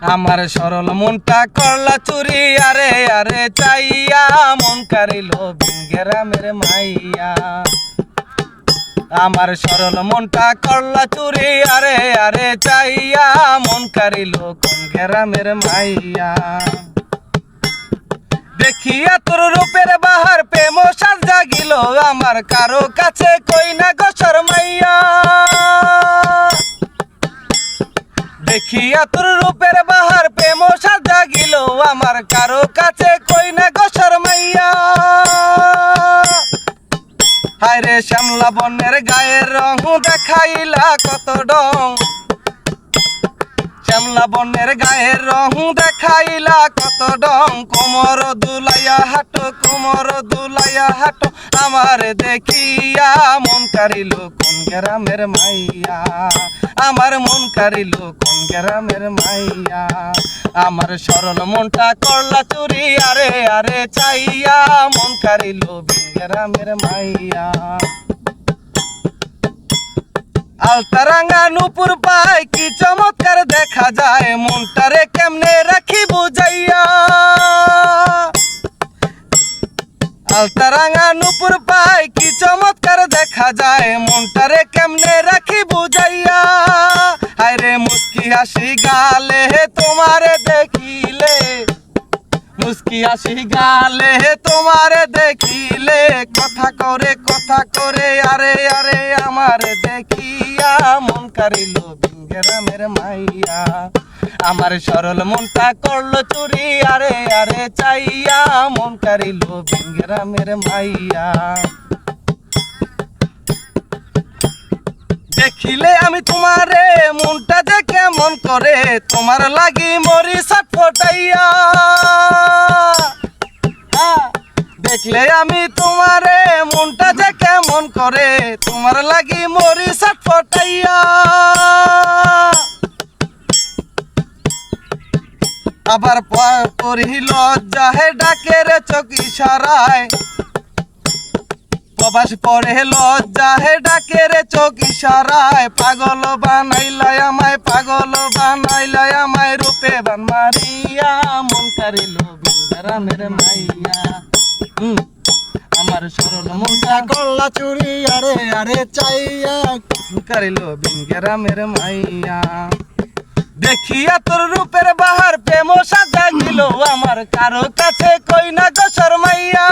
আমার সরল মনটা করলা চুরি আরে আরে চাইয়া মন কারিল গ্রামের মাইয়া। আমার সরল মনটা করলা চুরি আরে আরে চাইয়া মন কারিল কোন গ্রামের মাইয়া। দেখিয়া তোর রূপের বাহার প্রেম সাজ জাগিল আমার কারো কাছে কই না গো শরমাইয়া। দেখিয়া তোর রূপের বাহার প্রেম সাজ জাগিল আমার কারো কাছে কই না গো শরমাইয়া। হায়রে শ্যামলা বনের গায়ের রং দেখাইলা কত ডং, শ্যামলা বনের গায়ের রং দেখাইলা কত ডং। কোমর দুলাইয়া হাঁটো কোমর দুলাইয়া হাঁটো আমার দেখিয়া মন কারিল কোন গ্রামের মাইয়া। আমার মন কারিল কোন গ্রামের মাইয়া। আমার সরল মনটা করলা চুরি আরে আরে চাইয়া মন কারিল ভিন গ্রামের মাইয়া। আলতারাঙ্গা নুপুর পায় কি চমৎকার দেখা যায় মনটারে কেমনে রাখি বুঝাইয়া। আলতারাঙ্গা নুপুর পায় কি চমৎকার দেখা যায় মনটারে কেমনে রাখি বুঝাইয়া। হায়রে মুস্কি হাসি গালে তোমারে দেখিলে, মুস্কি হাসি গালে তোমারে দেখিলে কথা করে আরে আরে আমার দেখিয়া মন কারিল ভিন গ্রামের মাইয়া। আমার সরল মনটা করলো চুরি আরে আরে চাইয়া মন কারিল ভিন গ্রামের মাইয়া। দেখিলে আমি তোমারে মনটা যে কেমন করে তোমার লাগি মরি ছটফটাইয়া। দেখলে আমি তোমারে মনটা যে কেমন করে তোমার লাগি মরি ছটফটাইয়া। আবার পরি লজ্জা হে ডাকে রে চোখ ইশারায়, প্রবাস পরে লজ্জা হে ডাকে রে চোখ ইশারায়। পাগল বানাইলাই আমায় পাগল বানাইলাই আমায় রূপে বান মারিয়া মন কারিল ভিন গ্রামের মাইয়া। আমার সরল মনটা করলা চুরি আরে আরে চাইয়া কারিল ভিন গ্রামের মাইয়া। দেখিয়া তোর রূপের বাহার প্রেম সাজা গিল আমার কারো কাছে কই না গো শরমাইয়া।